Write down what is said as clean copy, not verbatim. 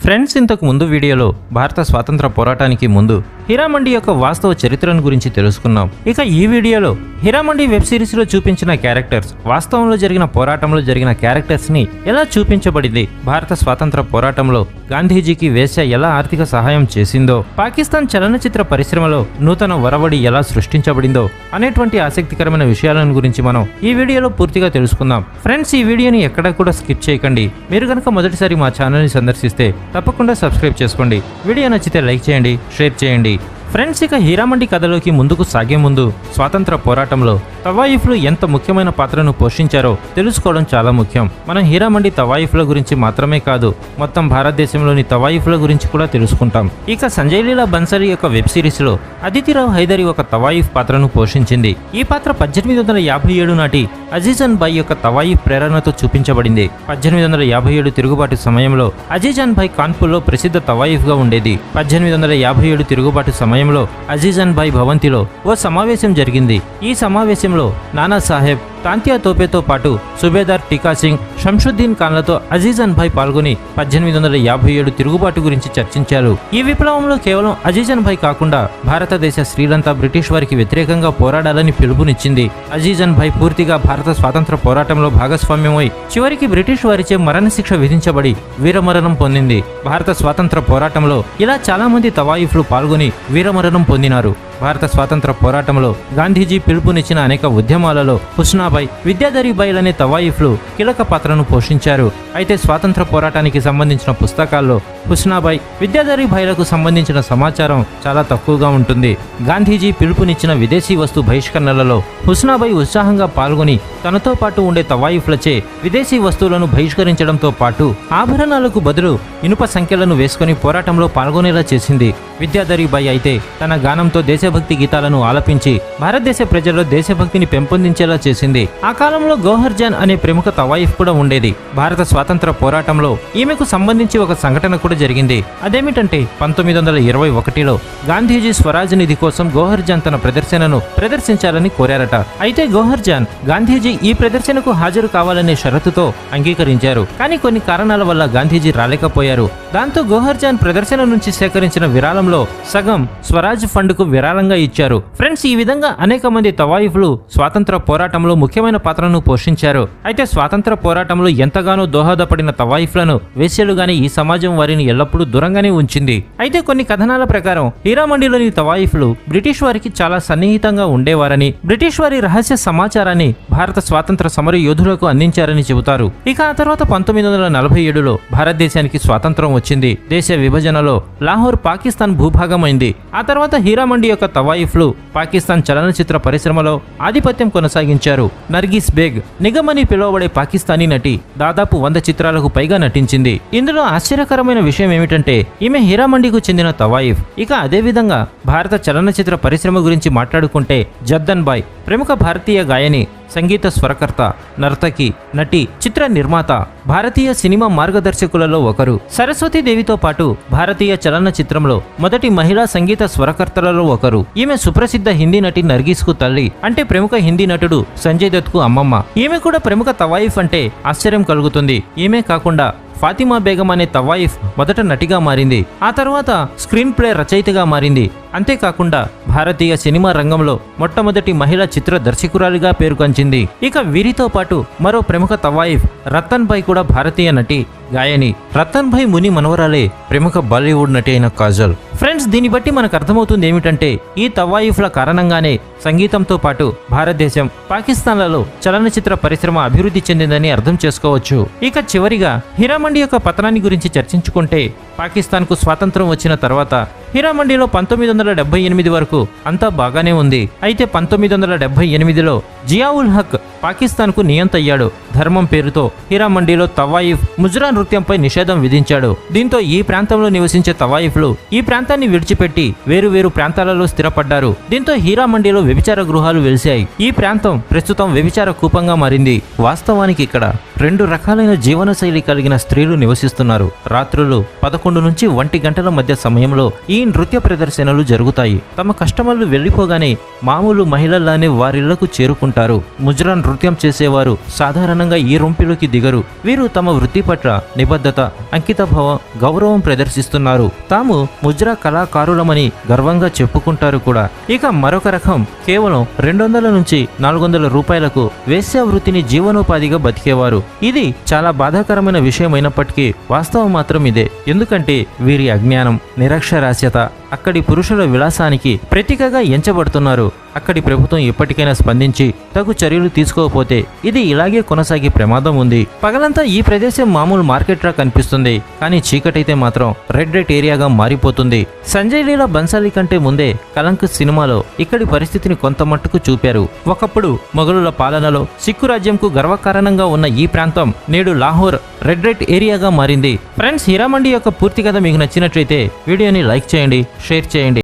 Friends, ఇంతకు ముందు వీడియోలో భారత స్వాతంత్ర పోరాటానికి ముందు హీరామండి యొక్క వాస్తవ చరిత్రను గురించి తెలుసుకున్నాం. ఇక ఈ వీడియోలో హీరామండి వెబ్ సిరీస్ లో చూపించిన క్యారెక్టర్స్ వాస్తవంలో జరిగిన పోరాటంలో జరిగిన క్యారెక్టర్స్ ని ఎలా చూపించబడింది, భారత స్వాతంత్ర పోరాటంలో గాంధీజీకి వేశ్య ఎలా ఆర్థిక సహాయం చేసిందో, పాకిస్తాన్ చలనచిత్ర పరిశ్రమలో నూతన వరవడి ఎలా సృష్టించబడిందో అనేటువంటి ఆసక్తికరమైన విషయాలను గురించి మనం ఈ వీడియోలో పూర్తిగా తెలుసుకుందాం. ఫ్రెండ్స్, ఈ వీడియోని ఎక్కడ కూడా స్కిప్ చేయకండి. మీరు కనుక మొదటిసారి మా ఛానల్ని సందర్శిస్తే తప్పకుండా సబ్స్క్రైబ్ చేసుకోండి. వీడియో నచ్చితే లైక్ చేయండి, షేర్ చేయండి. ఫ్రెండ్స్, ఇక హీరామండి కథలోకి ముందుకు సాగే ముందు స్వాతంత్ర పోరాటంలో తవాయిఫ్లు ఎంత ముఖ్యమైన పాత్రను పోషించారో తెలుసుకోవడం చాలా ముఖ్యం. మనం హీరామండి తవాయిఫ్ల గురించి మాత్రమే కాదు, మొత్తం భారతదేశంలోని తవాయిఫ్ల గురించి కూడా తెలుసుకుంటాం. ఇక సంజయ్ లీలా బన్సరీ యొక్క వెబ్ సిరీస్ లో అదితిరావు హైదరీ ఒక తవాయిఫ్ పాత్రను పోషించింది. ఈ పాత్ర 1857 నాటి అజీజాన్ బాయ్ యొక్క తవాయిఫ్ ప్రేరణతో చూపించబడింది. 1857 తిరుగుబాటు సమయంలో అజీజాన్ బాయ్ కాన్పూర్లో ప్రసిద్ధ తవాయిఫ్ గా ఉండేది. 1857 తిరుగుబాటు సమయంలో అజీజాన్ బాయ్ భవంతిలో ఓ సమావేశం జరిగింది. ఈ సమావేశంలో నానా సాహెబ్, తాంతియా తోపేతో పాటు సుబేదార్ టికా సింగ్, షంషుద్దీన్ ఖాన్లతో అజీజాన్ భాయ్ పాల్గొని 1857 తిరుగుబాటు గురించి చర్చించారు. ఈ విప్లవంలో కేవలం అజీజాన్ భాయ్ కాకుండా భారతదేశ స్త్రీలంతా బ్రిటిష్ వారికి వ్యతిరేకంగా పోరాడాలని పిలుపునిచ్చింది. అజీజాన్ భాయ్ పూర్తిగా భారత స్వాతంత్ర పోరాటంలో భాగస్వామ్యమై చివరికి బ్రిటిష్ వారిచే మరణశిక్ష విధించబడి వీరమరణం పొందింది. భారత స్వాతంత్ర పోరాటంలో ఇలా చాలా మంది తవాయిఫ్లు పాల్గొని వీరమరణం పొందినారు. భారత స్వాతంత్ర పోరాటంలో గాంధీజీ పిలుపునిచ్చిన అనేక ఉద్యమాలలో హుస్నాబాయ్, విద్యాధరీబాయ్ అనే తవాయిఫ్లు కీలక పాత్రను పోషించారు. అయితే స్వాతంత్ర పోరాటానికి సంబంధించిన పుస్తకాల్లో హుస్నాబాయ్, విద్యాధరీబాయ్లకు సంబంధించిన సమాచారం చాలా తక్కువగా ఉంటుంది. గాంధీజీ పిలుపునిచ్చిన విదేశీ వస్తు బహిష్కరణలలో హుస్నాబాయ్ ఉత్సాహంగా పాల్గొని తనతో పాటు ఉండే తవాయిఫ్లచే విదేశీ వస్తువులను బహిష్కరించడంతో పాటు ఆభరణాలకు బదులు ఇనుప సంఖ్యలను వేసుకుని పోరాటంలో పాల్గొనేలా చేసింది. విద్యాధరీబాయ్ అయితే తన గానంతో దేశభక్తి గీతాలను ఆలపించి భారతదేశ ప్రజల్లో దేశభక్తిని పెంపొందించేలా చేసింది. ఆ కాలంలో గౌహర్ జాన్ అనే ప్రముఖ తవాయిఫ్ కూడా ఉండేది. భారత స్వాతంత్ర పోరాటంలో ఈమెకు సంబంధించి ఒక సంఘటన కూడా జరిగింది. అదేమిటంటే 1921లో గాంధీజీ స్వరాజ్ నిధి కోసం గౌహర్ జాన్ తన ప్రదర్శనను ప్రదర్శించాలని కోరారట. అయితే గౌహర్ జాన్ గాంధీజీ ఈ ప్రదర్శనకు హాజరు కావాలనే షరతుతో అంగీకరించారు. కానీ కొన్ని కారణాల వల్ల గాంధీజీ రాలేకపోయారు. దాంతో గౌహర్ జాన్ ప్రదర్శన నుంచి సేకరించిన విరాళంలో సగం స్వరాజ్ ఫండ్ కు విరాళంగా ఇచ్చారు. ఫ్రెండ్స్, ఈ విధంగా అనేక మంది తవాయిఫ్లు స్వాతంత్ర పోరాటంలో ముఖ్యమైన పాత్రను పోషించారు. అయితే స్వాతంత్ర పోరాటంలో ఎంతగానో దోహదపడిన తవాయిఫ్లను వేశ్యలుగానే ఈ సమాజం వారిని ఎల్లప్పుడూ దూరంగానే ఉంచింది. అయితే కొన్ని కథనాల ప్రకారం హీరామండిలోని తవాయిఫ్లు బ్రిటిష్ వారికి చాలా సన్నిహితంగా ఉండేవారని, బ్రిటిష్ వారి రహస్య సమాచారాన్ని భారత స్వాతంత్ర సమర యోధులకు అందించారని చెబుతారు. ఇక ఆ తర్వాత 1947లో భారతదేశానికి స్వాతంత్రం వచ్చింది. దేశ విభజనలో లాహోర్ పాకిస్తాన్ భూభాగమైంది. ఆ తర్వాత హీరామండి యొక్క తవాయిఫ్లు పాకిస్తాన్ చలనచిత్ర పరిశ్రమలో ఆధిపత్యం కొనసాగించారు. నర్గిస్ బేగ్, నిగమ్ అని పిలువబడే పాకిస్తానీ నటి దాదాపు 100 చిత్రాలకు పైగా నటించింది. ఇందులో ఆశ్చర్యకరమైన విషయం ఏమిటంటే ఈమె హీరామండికు చెందిన తవాయిఫ్. ఇక అదేవిధంగా భారత చలనచిత్ర పరిశ్రమ గురించి మాట్లాడుకుంటే జద్దన్ బాయ్ ప్రముఖ భారతీయ గాయని, సంగీత స్వరకర్త, నర్తకి, నటి, చిత్ర నిర్మాత, భారతీయ సినిమా మార్గదర్శకులలో ఒకరు. సరస్వతీదేవితో పాటు భారతీయ చలనచిత్రంలో మొదటి మహిళా సంగీత స్వరకర్తలలో ఒకరు. ఈమె సుప్రసిద్ధ హిందీ నటి నర్గిస్ కు తల్లి, అంటే ప్రముఖ హిందీ నటుడు సంజయ్ దత్ కు అమ్మమ్మ. ఈమె కూడా ప్రముఖ తవాయిఫ్ అంటే ఆశ్చర్యం కలుగుతుంది. ఈమె కాకుండా ఫాతిమా బేగం అనే తవాయిఫ్ మొదట నటిగా మారింది. ఆ తర్వాత స్క్రీన్ ప్లే రచయితగా మారింది. అంతేకాకుండా భారతీయ సినిమా రంగంలో మొట్టమొదటి మహిళా చిత్ర దర్శకురాలిగా పేరుగంచింది. ఇక వీరితో పాటు మరో ప్రముఖ తవాయిఫ్ రతన్ భాయ్ కూడా భారతీయ నటి, గాయని. రతన్ భాయ్ ముని మనవరాలే ప్రముఖ బాలీవుడ్ నటి అయిన కాజల్. ఫ్రెండ్స్, దీన్ని బట్టి మనకు అర్థమవుతుంది ఏమిటంటే ఈ తవాయిఫ్ల కారణంగానే సంగీతంతో పాటు భారతదేశం, పాకిస్తాన్లలో చలనచిత్ర పరిశ్రమ అభివృద్ధి చెందిందని అర్థం చేసుకోవచ్చు. ఇక చివరిగా హీరామండి యొక్క పతనాన్ని గురించి చర్చించుకుంటే పాకిస్తాన్ కు స్వాతంత్రం వచ్చిన తర్వాత హీరామండిలో 1978 వరకు అంతా బాగానే ఉంది. అయితే 1978లో జియావుల్ హక్ పాకిస్తాన్ కు నియంతయ్యాడు. ధర్మం పేరుతో హీరామండిలో తవాయిఫ్ ముజ్రా నృత్యంపై నిషేధం విధించాడు. దీంతో ఈ ప్రాంతంలో నివసించే తవాయిఫ్లు ఈ ప్రాంతాన్ని విడిచిపెట్టి వేరు ప్రాంతాలలో స్థిరపడ్డారు. దీంతో హీరామండిలో వ్యభిచార గృహాలు వెలిశాయి. ఈ ప్రాంతం ప్రస్తుతం వ్యభిచార కూపంగా మారింది. వాస్తవానికి ఇక్కడ 2 రకాలైన జీవనశైలి కలిగిన స్త్రీలు నివసిస్తున్నారు. రాత్రులు 11 నుంచి 1 గంటల మధ్య సమయంలో ఈ నృత్య ప్రదర్శనలు జరుగుతాయి. తమ కస్టమర్లు వెళ్లిపోగానే మామూలు మహిళల్లానే వారిళ్లకు చేరుకుంటారు. ముజ్రా నృత్యం చేసేవారు సాధారణంగా ఈ రొంపిలోకి దిగరు. వీరు తమ వృత్తి పట్ల నిబద్ధత, అంకితభావం, గౌరవం ప్రదర్శిస్తున్నారు. తాము ముజ్రా కళాకారులమని గర్వంగా చెప్పుకుంటారు కూడా. ఇక మరొక రకం కేవలం 200 నుంచి 400 రూపాయలకు వేశ్యా వృత్తిని జీవనోపాధిగా బతికేవారు. ఇది చాలా బాధాకరమైన విషయం అయినప్పటికీ వాస్తవం మాత్రం ఇదే. ఎందుకంటే వీరి అజ్ఞానం, నిరక్షరాస్యత అక్కడి పురుషుల విలాసానికి ప్రతీకగా ఎంచబడుతున్నారు. అక్కడి ప్రభుత్వం ఇప్పటికైనా స్పందించి తగు చర్యలు తీసుకోకపోతే ఇది ఇలాగే కొనసాగే ప్రమాదం ఉంది. పగలంతా ఈ ప్రదేశం మామూలు మార్కెట్ లా కనిపిస్తుంది, కానీ చీకటైతే మాత్రం రెడ్ లైట్ ఏరియాగా మారిపోతుంది. సంజయ్ లీలా బన్సాలి కంటే ముందే కలంక్ సినిమాలో ఇక్కడి పరిస్థితిని కొంత మట్టుకు చూపారు. ఒకప్పుడు మొఘలుల పాలనలో సిక్కు రాజ్యంకు గర్వకారణంగా ఉన్న ఈ ప్రాంతం నేడు లాహోర్ రెడ్ లైట్ ఏరియాగా మారింది. ఫ్రెండ్స్, హీరామండి యొక్క పూర్తి కథ మీకు నచ్చినట్లయితే వీడియోని లైక్ చేయండి, షేర్ చేయండి.